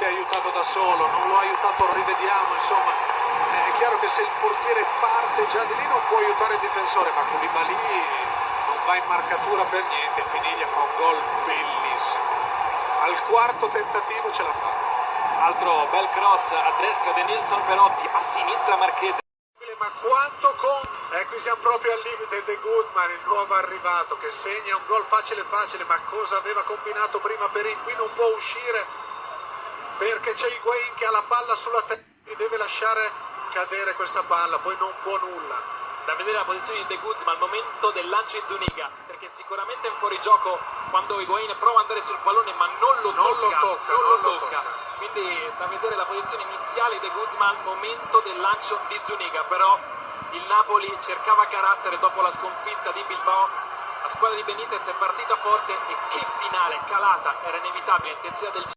si è aiutato da solo, non lo ha aiutato, rivediamo, insomma, è chiaro che se il portiere parte già di lì non può aiutare il difensore, ma Koulibaly non va in marcatura per niente, Piniglia fa un gol bellissimo, al quarto tentativo ce l'ha fatta. Altro bel cross a destra di Nilsson Perotti, a sinistra Marchese. Ma quanto qui siamo proprio al limite. De Guzman, il nuovo arrivato, che segna un gol facile, ma cosa aveva combinato prima Perin? Qui non può uscire perché c'è Higuain che ha la palla sulla testa e deve lasciare cadere questa palla, poi non può nulla. Da vedere la posizione di De Guzman al momento del lancio in Zuniga, perché sicuramente è un fuorigioco quando Higuain prova ad andare sul pallone ma non lo tocca. Quindi da vedere la posizione iniziale di De Guzman al momento del lancio di Zuniga, però il Napoli cercava carattere dopo la sconfitta di Bilbao, la squadra di Benitez è partita forte e che finale, calata, era inevitabile, intensità del